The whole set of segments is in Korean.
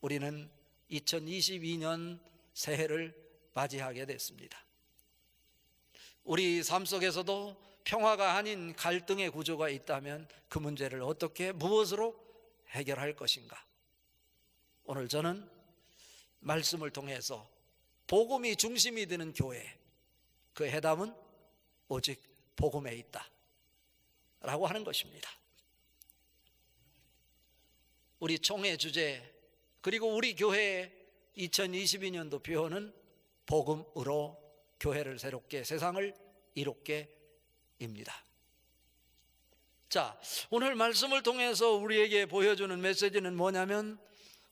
우리는 2022년 새해를 맞이하게 됐습니다. 우리 삶 속에서도 평화가 아닌 갈등의 구조가 있다면 그 문제를 어떻게 무엇으로 해결할 것인가? 오늘 저는 말씀을 통해서 복음이 중심이 되는 교회, 그 해답은 오직 복음에 있다 라고 하는 것입니다. 우리 총회 주제 그리고 우리 교회의 2022년도 표어는 복음으로 교회를 새롭게 세상을 이롭게입니다. 자, 오늘 말씀을 통해서 우리에게 보여주는 메시지는 뭐냐면,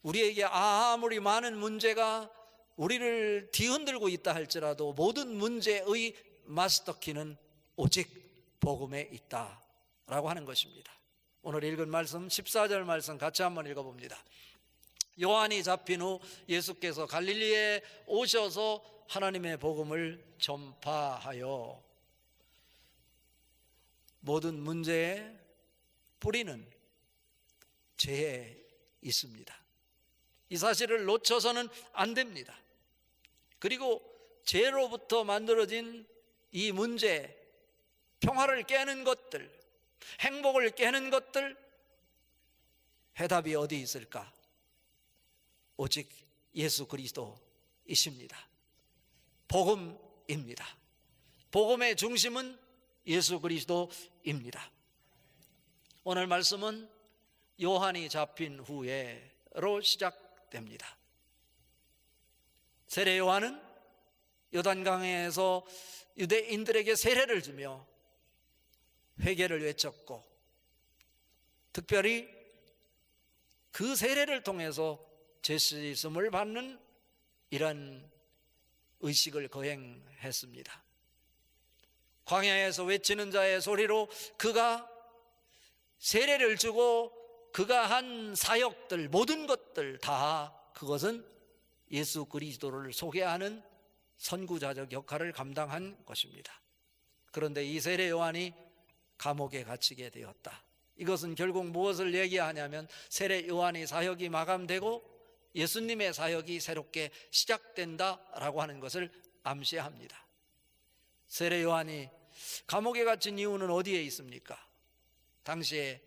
우리에게 아무리 많은 문제가 우리를 뒤흔들고 있다 할지라도 모든 문제의 마스터키는 오직 복음에 있다라고 하는 것입니다. 오늘 읽은 말씀 14절 말씀 같이 한번 읽어봅니다. 요한이 잡힌 후 예수께서 갈릴리에 오셔서 하나님의 복음을 전파하여. 모든 문제의 뿌리는 죄에 있습니다. 이 사실을 놓쳐서는 안 됩니다. 그리고 죄로부터 만들어진 이 문제, 평화를 깨는 것들, 행복을 깨는 것들, 해답이 어디 있을까? 오직 예수 그리스도이십니다. 복음입니다. 복음의 중심은 예수 그리스도입니다. 오늘 말씀은 요한이 잡힌 후에로 시작됩니다. 세례 요한은 요단강에서 유대인들에게 세례를 주며 회개를 외쳤고, 특별히 그 세례를 통해서 죄 씻음을 받는 이런 의식을 거행했습니다. 광야에서 외치는 자의 소리로 그가 세례를 주고 그가 한 사역들, 모든 것들 다 그것은 예수 그리스도를 소개하는 선구자적 역할을 감당한 것입니다. 그런데 이 세례 요한이 감옥에 갇히게 되었다. 이것은 결국 무엇을 얘기하냐면, 세례 요한이 사역이 마감되고 예수님의 사역이 새롭게 시작된다라고 하는 것을 암시합니다. 세례 요한이 감옥에 갇힌 이유는 어디에 있습니까? 당시에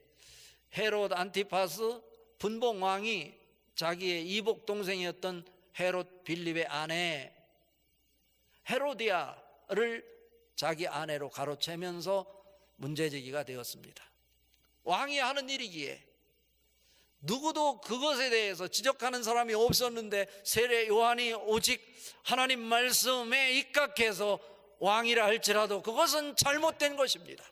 헤롯 안티파스 분봉왕이 자기의 이복 동생이었던 헤롯 빌립의 아내 헤로디아를 자기 아내로 가로채면서 문제제기가 되었습니다. 왕이 하는 일이기에 누구도 그것에 대해서 지적하는 사람이 없었는데, 세례 요한이 오직 하나님 말씀에 입각해서 왕이라 할지라도 그것은 잘못된 것입니다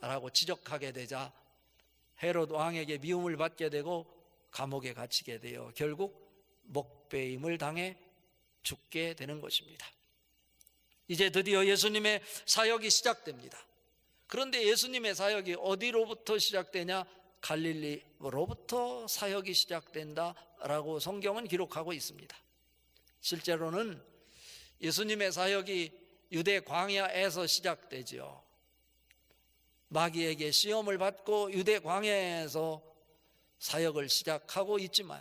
라고 지적하게 되자 헤롯 왕에게 미움을 받게 되고 감옥에 갇히게 되어 결국 목배임을 당해 죽게 되는 것입니다. 이제 드디어 예수님의 사역이 시작됩니다. 그런데 예수님의 사역이 어디로부터 시작되냐? 갈릴리로부터 사역이 시작된다라고 성경은 기록하고 있습니다. 실제로는 예수님의 사역이 유대 광야에서 시작되지요. 마귀에게 시험을 받고 유대 광야에서 사역을 시작하고 있지만,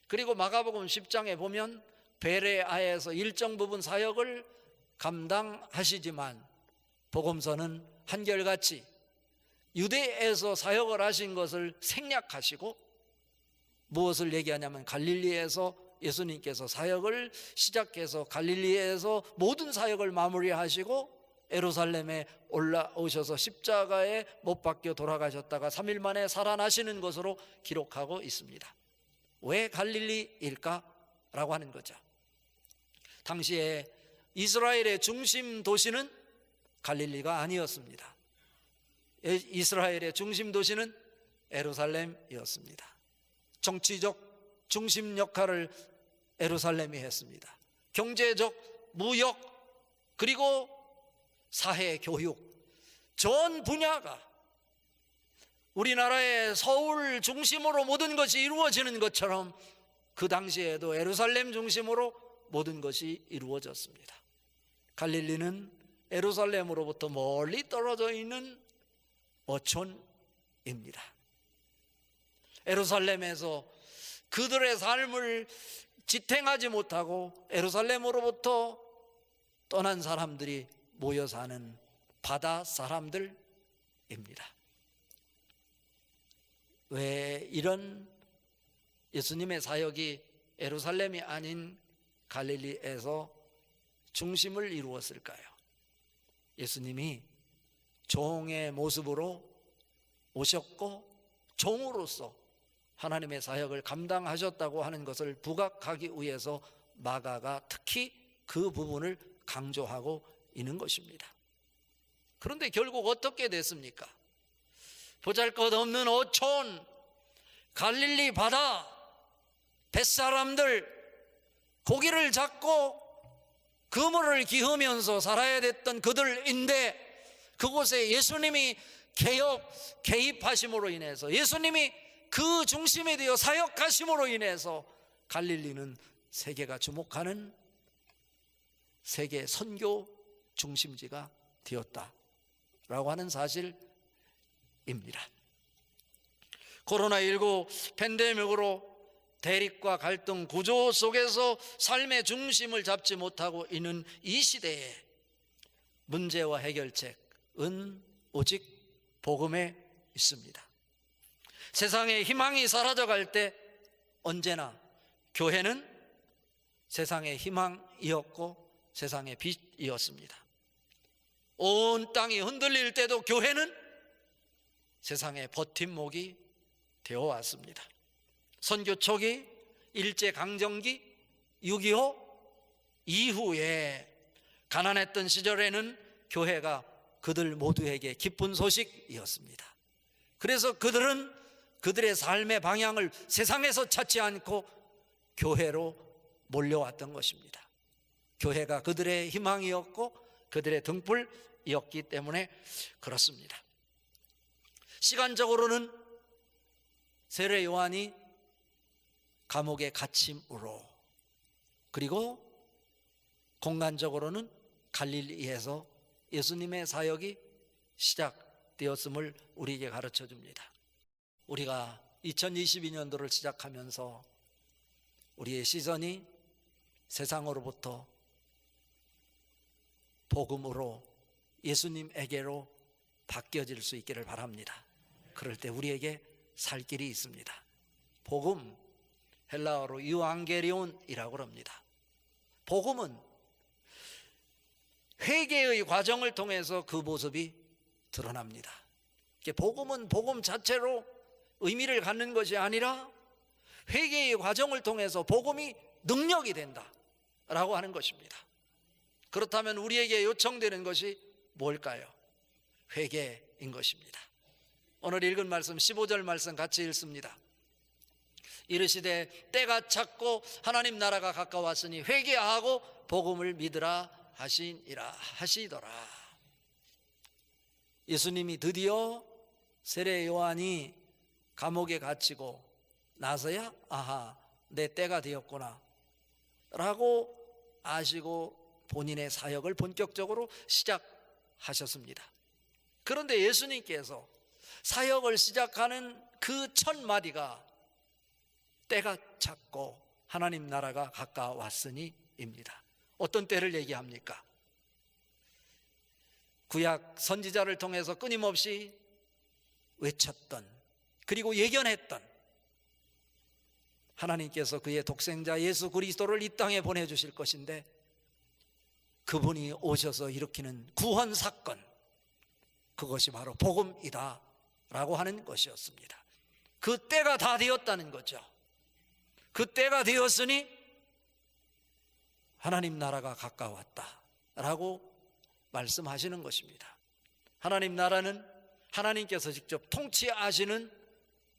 그리고 마가복음 10장에 보면 베레아에서 일정 부분 사역을 감당하시지만, 복음서는 한결같이 유대에서 사역을 하신 것을 생략하시고 무엇을 얘기하냐면, 갈릴리에서 예수님께서 사역을 시작해서 갈릴리에서 모든 사역을 마무리하시고 예루살렘에 올라오셔서 십자가에 못 박혀 돌아가셨다가 3일 만에 살아나시는 것으로 기록하고 있습니다. 왜 갈릴리일까? 라고 하는 거죠. 당시에 이스라엘의 중심 도시는 갈릴리가 아니었습니다. 이스라엘의 중심 도시는 예루살렘이었습니다. 정치적 중심 역할을 예루살렘이 했습니다. 경제적, 무역, 그리고 사회, 교육, 전 분야가 우리나라의 서울 중심으로 모든 것이 이루어지는 것처럼 그 당시에도 예루살렘 중심으로 모든 것이 이루어졌습니다. 갈릴리는 예루살렘으로부터 멀리 떨어져 있는 어촌입니다. 예루살렘에서 그들의 삶을 지탱하지 못하고 예루살렘으로부터 떠난 사람들이 모여 사는 바다 사람들입니다. 왜 이런 예수님의 사역이 예루살렘이 아닌 갈릴리에서 중심을 이루었을까요? 예수님이 종의 모습으로 오셨고 종으로서 하나님의 사역을 감당하셨다고 하는 것을 부각하기 위해서 마가가 특히 그 부분을 강조하고 있는 것입니다. 그런데 결국 어떻게 됐습니까? 보잘것없는 어촌, 갈릴리 바다, 뱃사람들, 고기를 잡고 그물을 기으면서 살아야 됐던 그들인데, 그곳에 예수님이 개입하심으로 인해서, 예수님이 그 중심이 되어 사역하심으로 인해서 갈릴리는 세계가 주목하는 세계 선교 중심지가 되었다라고 하는 사실입니다. 코로나19 팬데믹으로 대립과 갈등 구조 속에서 삶의 중심을 잡지 못하고 있는 이 시대에 문제와 해결책은 오직 복음에 있습니다. 세상의 희망이 사라져갈 때 언제나 교회는 세상의 희망이었고 세상의 빛이었습니다. 온 땅이 흔들릴 때도 교회는 세상의 버팀목이 되어 왔습니다. 선교 초기, 일제강점기, 6.25 이후에 가난했던 시절에는 교회가 그들 모두에게 기쁜 소식이었습니다. 그래서 그들은 그들의 삶의 방향을 세상에서 찾지 않고 교회로 몰려왔던 것입니다. 교회가 그들의 희망이었고 그들의 등불이었기 때문에 그렇습니다. 시간적으로는 세례 요한이 감옥에 갇힘으로, 그리고 공간적으로는 갈릴리에서 예수님의 사역이 시작되었음을 우리에게 가르쳐 줍니다. 우리가 2022년도를 시작하면서 우리의 시선이 세상으로부터 복음으로 예수님에게로 바뀌어질 수 있기를 바랍니다. 그럴 때 우리에게 살 길이 있습니다. 복음, 헬라어로 유앙게리온이라고 합니다. 복음은 회개의 과정을 통해서 그 모습이 드러납니다. 복음은 복음 자체로 의미를 갖는 것이 아니라 회개의 과정을 통해서 복음이 능력이 된다라고 하는 것입니다. 그렇다면 우리에게 요청되는 것이 뭘까요? 회개인 것입니다. 오늘 읽은 말씀 15절 말씀 같이 읽습니다. 이르시되 때가 찼고 하나님 나라가 가까웠으니 회개하고 복음을 믿으라 하시더라. 예수님이 드디어 세례 요한이 감옥에 갇히고 나서야 아하, 내 때가 되었구나 라고 아시고 본인의 사역을 본격적으로 시작하셨습니다. 그런데 예수님께서 사역을 시작하는 그 첫 마디가 때가 찼고 하나님 나라가 가까웠으니입니다. 어떤 때를 얘기합니까? 구약 선지자를 통해서 끊임없이 외쳤던, 그리고 예견했던 하나님께서 그의 독생자 예수 그리스도를 이 땅에 보내주실 것인데, 그분이 오셔서 일으키는 구원 사건, 그것이 바로 복음이다 라고 하는 것이었습니다. 그 때가 다 되었다는 거죠. 그 때가 되었으니 하나님 나라가 가까웠다 라고 말씀하시는 것입니다. 하나님 나라는 하나님께서 직접 통치하시는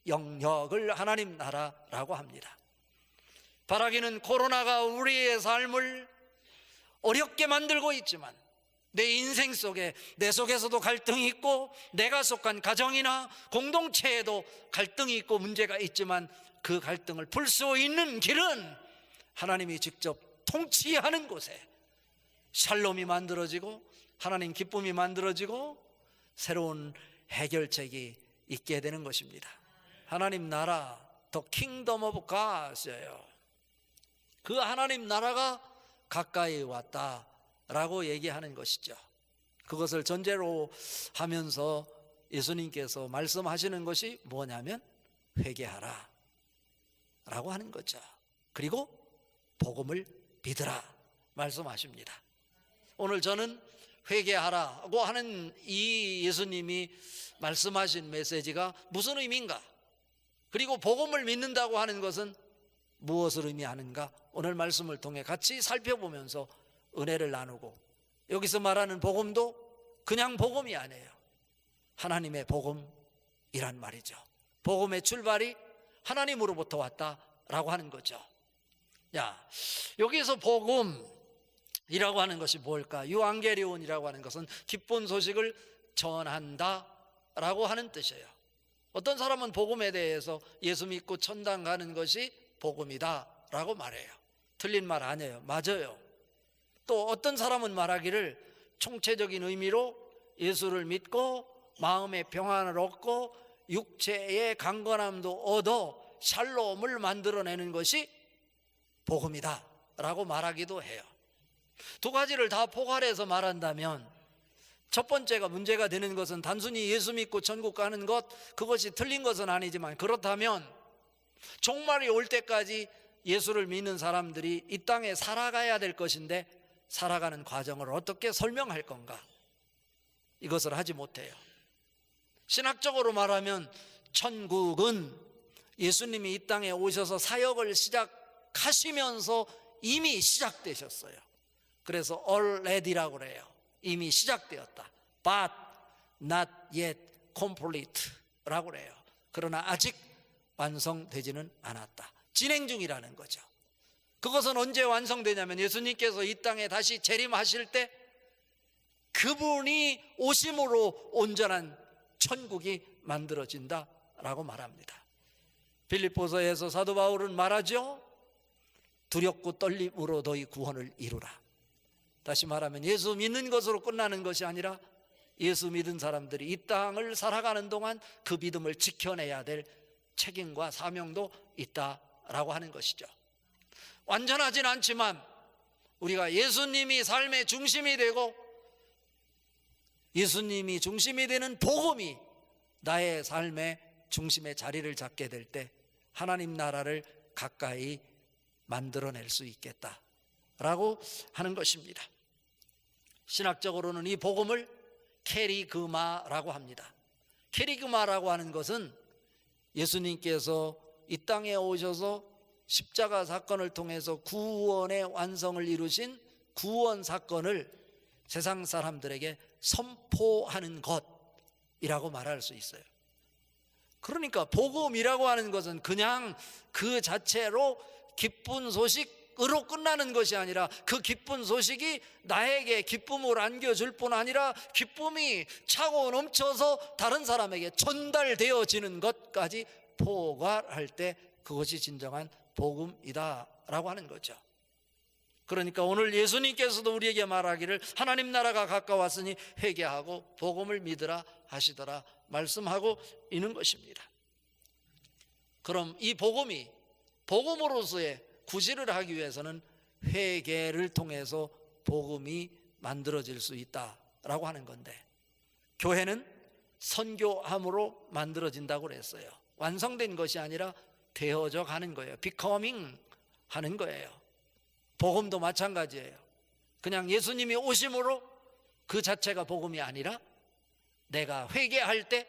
영역을 하나님 나라라고 합니다. 바라기는 코로나가 우리의 삶을 어렵게 만들고 있지만, 내 인생 속에, 내 속에서도 갈등이 있고, 내가 속한 가정이나 공동체에도 갈등이 있고 문제가 있지만, 그 갈등을 풀 수 있는 길은 하나님이 직접 통치하는 곳에 샬롬이 만들어지고 하나님 기쁨이 만들어지고 새로운 해결책이 있게 되는 것입니다. 하나님 나라, The kingdom of God이에요. 그 하나님 나라가 가까이 왔다라고 얘기하는 것이죠. 그것을 전제로 하면서 예수님께서 말씀하시는 것이 뭐냐면 회개하라 라고 하는 거죠. 그리고 복음을 믿으라 말씀하십니다. 오늘 저는 회개하라고 하는 이 예수님이 말씀하신 메시지가 무슨 의미인가, 그리고 복음을 믿는다고 하는 것은 무엇을 의미하는가, 오늘 말씀을 통해 같이 살펴보면서 은혜를 나누고, 여기서 말하는 복음도 그냥 복음이 아니에요. 하나님의 복음이란 말이죠. 복음의 출발이 하나님으로부터 왔다라고 하는 거죠. 여기서 복음이라고 하는 것이 뭘까? 유앙게리온이라고 하는 것은 기쁜 소식을 전한다라고 하는 뜻이에요. 어떤 사람은 복음에 대해서 예수 믿고 천당 가는 것이 복음이다라고 말해요. 틀린 말 아니에요. 맞아요. 또 어떤 사람은 말하기를 총체적인 의미로 예수를 믿고 마음의 평안을 얻고 육체의 강건함도 얻어 샬롬을 만들어내는 것이 복음이다 라고 말하기도 해요. 두 가지를 다 포괄해서 말한다면, 첫 번째가 문제가 되는 것은 단순히 예수 믿고 천국 가는 것, 그것이 틀린 것은 아니지만, 그렇다면 종말이 올 때까지 예수를 믿는 사람들이 이 땅에 살아가야 될 것인데 살아가는 과정을 어떻게 설명할 건가? 이것을 하지 못해요. 신학적으로 말하면 천국은 예수님이 이 땅에 오셔서 사역을 시작하시면서 이미 시작되셨어요. 그래서 already라고 그래요. 이미 시작되었다. But not yet complete 라고 그래요. 그러나 아직 완성되지는 않았다. 진행 중이라는 거죠. 그것은 언제 완성되냐면 예수님께서 이 땅에 다시 재림하실 때 그분이 오심으로 온전한 천국이 만들어진다라고 말합니다. 빌립보서에서 사도 바울은 말하죠. 두렵고 떨림으로 너희 구원을 이루라. 다시 말하면 예수 믿는 것으로 끝나는 것이 아니라 예수 믿은 사람들이 이 땅을 살아가는 동안 그 믿음을 지켜내야 될 책임과 사명도 있다라고 하는 것이죠. 완전하진 않지만 우리가 예수님이 삶의 중심이 되고 예수님이 중심이 되는 복음이 나의 삶의 중심의 자리를 잡게 될 때 하나님 나라를 가까이 만들어낼 수 있겠다라고 하는 것입니다. 신학적으로는 이 복음을 케리그마라고 합니다. 케리그마라고 하는 것은 예수님께서 이 땅에 오셔서 십자가 사건을 통해서 구원의 완성을 이루신 구원 사건을 세상 사람들에게 선포하는 것이라고 말할 수 있어요. 그러니까 복음이라고 하는 것은 그냥 그 자체로 기쁜 소식으로 끝나는 것이 아니라 그 기쁜 소식이 나에게 기쁨을 안겨줄 뿐 아니라 기쁨이 차고 넘쳐서 다른 사람에게 전달되어지는 것까지 포괄할 때 그것이 진정한 복음이다라고 하는 거죠. 그러니까 오늘 예수님께서도 우리에게 말하기를 하나님 나라가 가까웠으니 회개하고 복음을 믿으라 하시더라 말씀하고 있는 것입니다. 그럼 이 복음이 복음으로서의 구실을 하기 위해서는 회개를 통해서 복음이 만들어질 수 있다라고 하는 건데, 교회는 선교함으로 만들어진다고 그랬어요. 완성된 것이 아니라 되어져 가는 거예요. becoming 하는 거예요. 복음도 마찬가지예요. 그냥 예수님이 오심으로 그 자체가 복음이 아니라 내가 회개할 때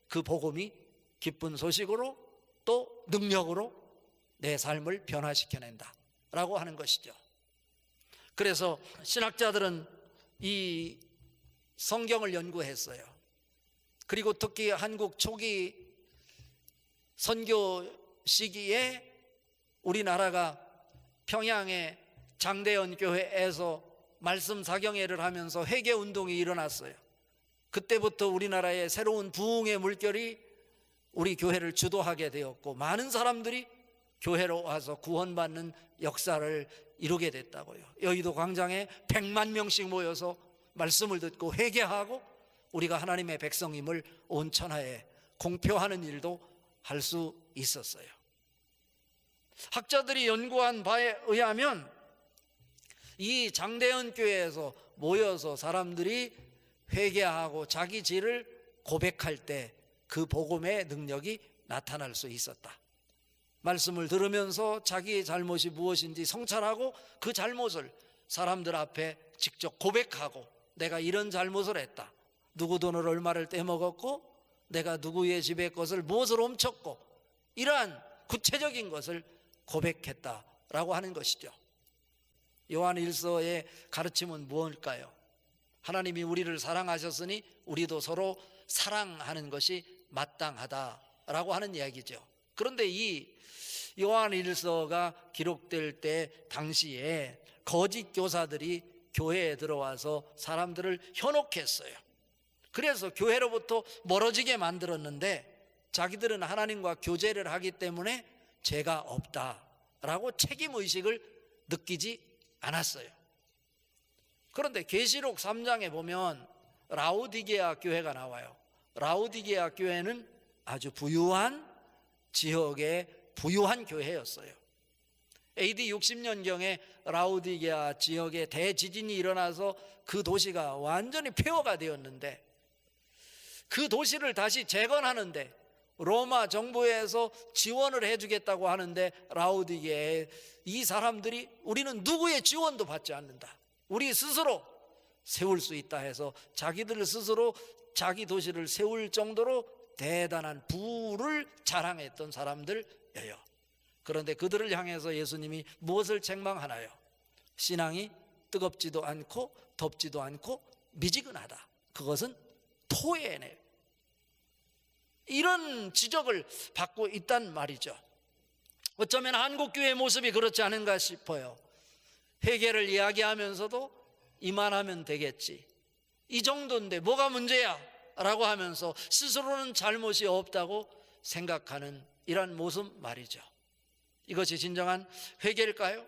그 복음이 기쁜 소식으로 또 능력으로 내 삶을 변화시켜낸다 라고 하는 것이죠. 그래서 신학자들은 이 성경을 연구했어요. 그리고 특히 한국 초기 선교 시기에 우리나라가 평양의 장대현 교회에서 말씀 사경회를 하면서 회개 운동이 일어났어요. 그때부터 우리나라의 새로운 부흥의 물결이 우리 교회를 주도하게 되었고 많은 사람들이 교회로 와서 구원받는 역사를 이루게 됐다고요. 여의도 광장에 100만 명씩 모여서 말씀을 듣고 회개하고 우리가 하나님의 백성임을 온 천하에 공표하는 일도 할 수 있었어요. 학자들이 연구한 바에 의하면 이 장대현 교회에서 모여서 사람들이 회개하고 자기 죄를 고백할 때 그 복음의 능력이 나타날 수 있었다. 말씀을 들으면서 자기의 잘못이 무엇인지 성찰하고 그 잘못을 사람들 앞에 직접 고백하고, 내가 이런 잘못을 했다, 누구 돈을 얼마를 떼먹었고, 내가 누구의 집의 것을 무엇을 훔쳤고, 이러한 구체적인 것을 고백했다라고 하는 것이죠. 요한 1서의 가르침은 무엇일까요? 하나님이 우리를 사랑하셨으니 우리도 서로 사랑하는 것이 마땅하다라고 하는 이야기죠. 그런데 이 요한 1서가 기록될 때 당시에 거짓 교사들이 교회에 들어와서 사람들을 현혹했어요. 그래서 교회로부터 멀어지게 만들었는데, 자기들은 하나님과 교제를 하기 때문에 죄가 없다라고 책임의식을 느끼지 않았어요. 그런데 계시록 3장에 보면 라오디게아 교회가 나와요. 라오디게아 교회는 아주 부유한 지역의 부유한 교회였어요. AD 60년경에 라오디게아 지역에 대지진이 일어나서 그 도시가 완전히 폐허가 되었는데, 그 도시를 다시 재건하는데 로마 정부에서 지원을 해주겠다고 하는데, 라오디게아에 이 사람들이 우리는 누구의 지원도 받지 않는다, 우리 스스로 세울 수 있다 해서 자기들 스스로 자기 도시를 세울 정도로 대단한 부를 자랑했던 사람들이에요. 그런데 그들을 향해서 예수님이 무엇을 책망하나요? 신앙이 뜨겁지도 않고 덥지도 않고 미지근하다, 그것은 토해내, 이런 지적을 받고 있단 말이죠. 어쩌면 한국교회의 모습이 그렇지 않은가 싶어요. 회개를 이야기하면서도 이만하면 되겠지, 이 정도인데 뭐가 문제야 라고 하면서 스스로는 잘못이 없다고 생각하는 이런 모습 말이죠. 이것이 진정한 회개일까요?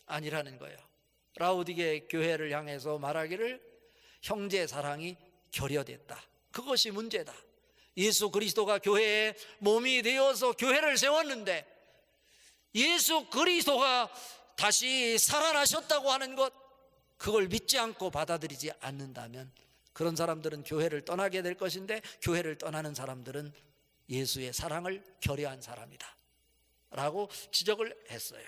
아니라는 거예요. 라오디게 교회를 향해서 말하기를 형제 사랑이 결여됐다, 그것이 문제다. 예수 그리스도가 교회의 몸이 되어서 교회를 세웠는데, 예수 그리스도가 다시 살아나셨다고 하는 것, 그걸 믿지 않고 받아들이지 않는다면 그런 사람들은 교회를 떠나게 될 것인데, 교회를 떠나는 사람들은 예수의 사랑을 결여한 사람이다 라고 지적을 했어요.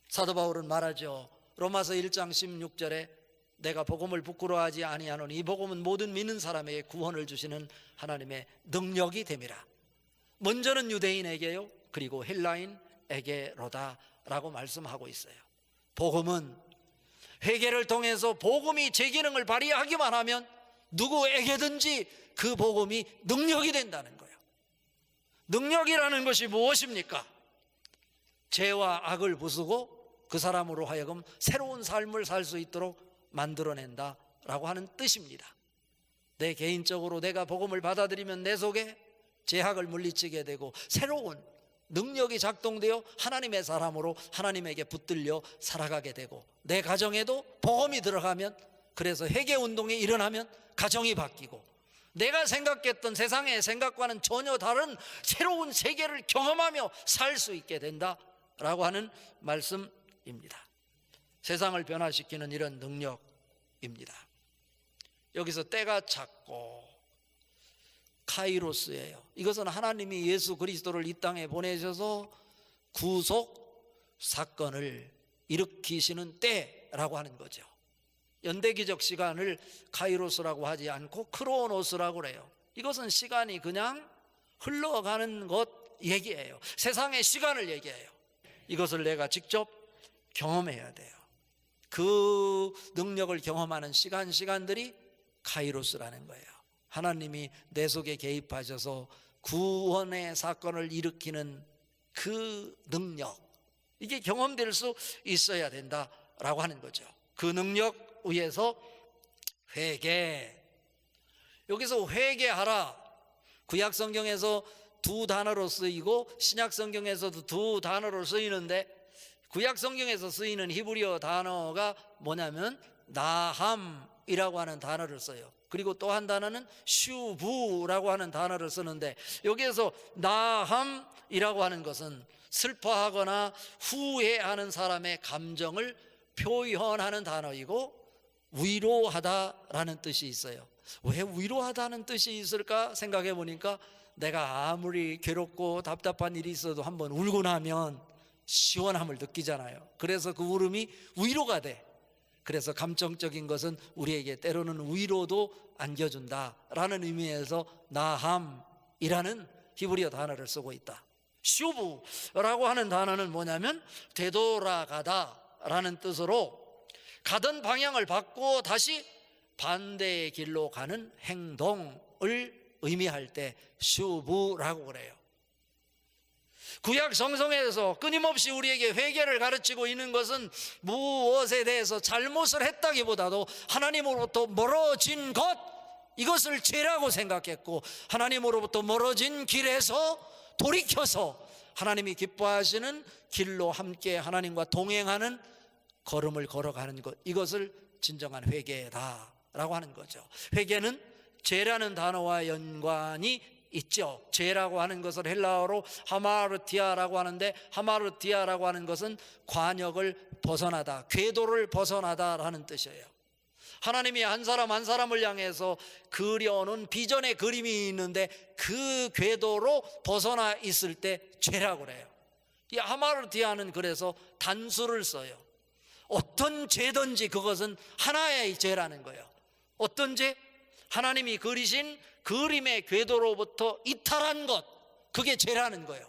사도 바울은 말하죠. 로마서 1장 16절에 내가 복음을 부끄러워하지 아니하노니 이 복음은 모든 믿는 사람에게 구원을 주시는 하나님의 능력이 됨이라. 먼저는 유대인에게요, 그리고 헬라인에게로다 라고 말씀하고 있어요. 복음은 회개를 통해서 복음이 제 기능을 발휘하기만 하면 누구에게든지 그 복음이 능력이 된다는 거예요. 능력이라는 것이 무엇입니까? 죄와 악을 부수고 그 사람으로 하여금 새로운 삶을 살 수 있도록 만들어낸다라고 하는 뜻입니다. 내 개인적으로 내가 복음을 받아들이면 내 속에 죄악을 물리치게 되고 새로운 능력이 작동되어 하나님의 사람으로 하나님에게 붙들려 살아가게 되고, 내 가정에도 복음이 들어가면, 그래서 회개운동이 일어나면 가정이 바뀌고, 내가 생각했던 세상의 생각과는 전혀 다른 새로운 세계를 경험하며 살 수 있게 된다라고 하는 말씀입니다. 세상을 변화시키는 이런 능력입니다. 여기서 때가 찼고 카이로스예요. 이것은 하나님이 예수 그리스도를 이 땅에 보내셔서 구속 사건을 일으키시는 때라고 하는 거죠. 연대기적 시간을 카이로스라고 하지 않고 크로노스라고 그래요. 이것은 시간이 그냥 흘러가는 것 얘기예요. 세상의 시간을 얘기해요. 이것을 내가 직접 경험해야 돼요. 그 능력을 경험하는 시간들이 카이로스라는 거예요. 하나님이 내 속에 개입하셔서 구원의 사건을 일으키는 그 능력, 이게 경험될 수 있어야 된다라고 하는 거죠. 그 능력 위에서 회개, 여기서 회개하라, 구약 성경에서 두 단어로 쓰이고 신약 성경에서도 두 단어로 쓰이는데, 구약 성경에서 쓰이는 히브리어 단어가 뭐냐면 나함이라고 하는 단어를 써요. 그리고 또 한 단어는 슈부라고 하는 단어를 쓰는데, 여기에서 나함이라고 하는 것은 슬퍼하거나 후회하는 사람의 감정을 표현하는 단어이고 위로하다라는 뜻이 있어요. 왜 위로하다는 뜻이 있을까 생각해 보니까 내가 아무리 괴롭고 답답한 일이 있어도 한번 울고 나면 시원함을 느끼잖아요. 그래서 그 울음이 위로가 돼. 그래서 감정적인 것은 우리에게 때로는 위로도 안겨준다라는 의미에서 나함이라는 히브리어 단어를 쓰고 있다. 슈브라고 하는 단어는 뭐냐면 되돌아가다라는 뜻으로 가던 방향을 바꾸어 다시 반대의 길로 가는 행동을 의미할 때 슈브라고 그래요. 구약 성경에서 끊임없이 우리에게 회개를 가르치고 있는 것은 무엇에 대해서 잘못을 했다기보다도 하나님으로부터 멀어진 것, 이것을 죄라고 생각했고 하나님으로부터 멀어진 길에서 돌이켜서 하나님이 기뻐하시는 길로 함께 하나님과 동행하는 걸음을 걸어가는 것, 이것을 진정한 회개다라고 하는 거죠. 회개는 죄라는 단어와 연관이 있죠. 죄라고 하는 것을 헬라어로 하마르티아라고 하는데, 하마르티아라고 하는 것은 관역을 벗어나다, 궤도를 벗어나다라는 뜻이에요. 하나님이 한 사람 한 사람을 향해서 그려놓은 비전의 그림이 있는데 그 궤도로 벗어나 있을 때 죄라고 그래요. 이 하마르티아는 그래서 단수를 써요. 어떤 죄든지 그것은 하나의 죄라는 거예요. 어떤 죄? 하나님이 그리신 그림의 궤도로부터 이탈한 것, 그게 죄라는 거예요.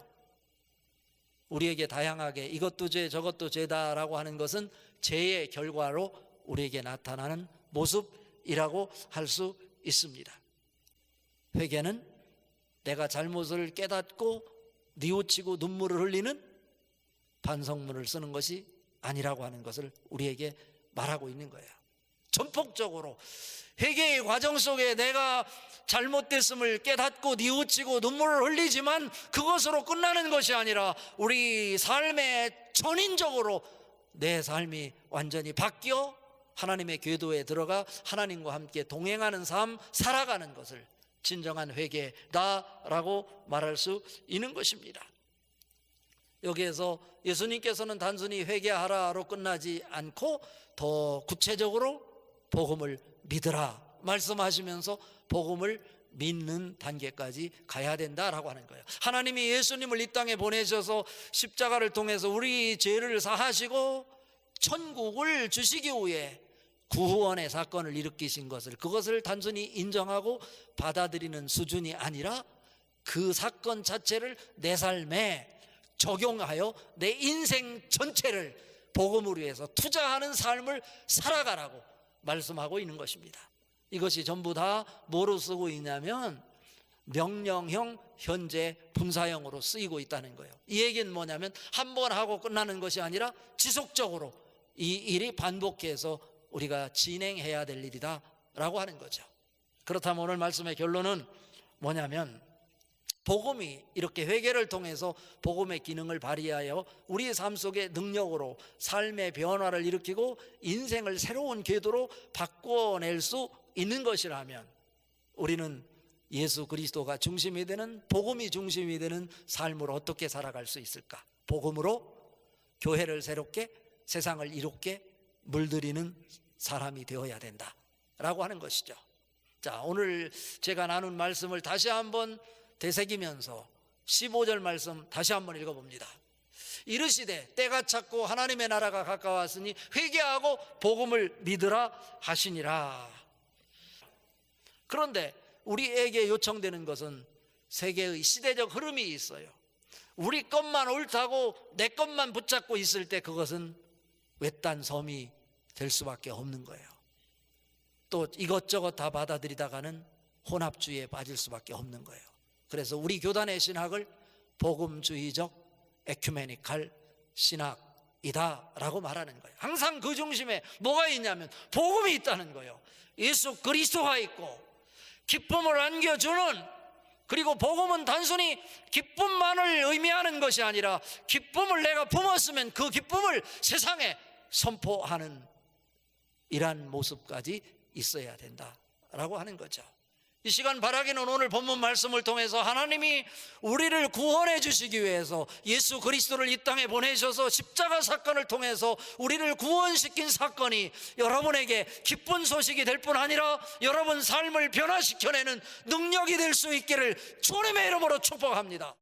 우리에게 다양하게 이것도 죄 저것도 죄다라고 하는 것은 죄의 결과로 우리에게 나타나는 모습이라고 할 수 있습니다. 회개는 내가 잘못을 깨닫고 뉘우치고 눈물을 흘리는 반성문을 쓰는 것이 아니라고 하는 것을 우리에게 말하고 있는 거예요. 전폭적으로 회개의 과정 속에 내가 잘못됐음을 깨닫고 뉘우치고 눈물을 흘리지만 그것으로 끝나는 것이 아니라 우리 삶의 전인적으로 내 삶이 완전히 바뀌어 하나님의 궤도에 들어가 하나님과 함께 동행하는 삶, 살아가는 것을 진정한 회개다라고 말할 수 있는 것입니다. 여기에서 예수님께서는 단순히 회개하라로 끝나지 않고 더 구체적으로 복음을 믿으라 말씀하시면서 복음을 믿는 단계까지 가야 된다라고 하는 거예요. 하나님이 예수님을 이 땅에 보내셔서 십자가를 통해서 우리 죄를 사하시고 천국을 주시기 위해 구원의 사건을 일으키신 것을, 그것을 단순히 인정하고 받아들이는 수준이 아니라 그 사건 자체를 내 삶에 적용하여 내 인생 전체를 복음을 위해서 투자하는 삶을 살아가라고 말씀하고 있는 것입니다. 이것이 전부 다 뭐로 쓰고 있냐면 명령형, 현재, 분사형으로 쓰이고 있다는 거예요. 이 얘기는 뭐냐면 한 번 하고 끝나는 것이 아니라 지속적으로 이 일이 반복해서 우리가 진행해야 될 일이다 라고 하는 거죠. 그렇다면 오늘 말씀의 결론은 뭐냐면 복음이 이렇게 회개를 통해서 복음의 기능을 발휘하여 우리의 삶 속에 능력으로 삶의 변화를 일으키고 인생을 새로운 궤도로 바꿔낼 수 있는 것이라면 우리는 예수 그리스도가 중심이 되는, 복음이 중심이 되는 삶을 어떻게 살아갈 수 있을까? 복음으로 교회를 새롭게, 세상을 이롭게 물들이는 사람이 되어야 된다라고 하는 것이죠. 자, 오늘 제가 나눈 말씀을 다시 한번 되새기면서 15절 말씀 다시 한번 읽어봅니다. 이르시되 때가 찼고 하나님의 나라가 가까웠으니 회개하고 복음을 믿으라 하시니라. 그런데 우리에게 요청되는 것은 세계의 시대적 흐름이 있어요. 우리 것만 옳다고 내 것만 붙잡고 있을 때 그것은 외딴 섬이 될 수밖에 없는 거예요. 또 이것저것 다 받아들이다가는 혼합주의에 빠질 수밖에 없는 거예요. 그래서 우리 교단의 신학을 복음주의적 에큐메니칼 신학이다라고 말하는 거예요. 항상 그 중심에 뭐가 있냐면 복음이 있다는 거예요. 예수 그리스도가 있고 기쁨을 안겨주는, 그리고 복음은 단순히 기쁨만을 의미하는 것이 아니라 기쁨을 내가 품었으면 그 기쁨을 세상에 선포하는 이러한 모습까지 있어야 된다라고 하는 거죠. 이 시간 바라기는 오늘 본문 말씀을 통해서 하나님이 우리를 구원해 주시기 위해서 예수 그리스도를 이 땅에 보내셔서 십자가 사건을 통해서 우리를 구원시킨 사건이 여러분에게 기쁜 소식이 될 뿐 아니라 여러분 삶을 변화시켜내는 능력이 될 수 있기를 주님의 이름으로 축복합니다.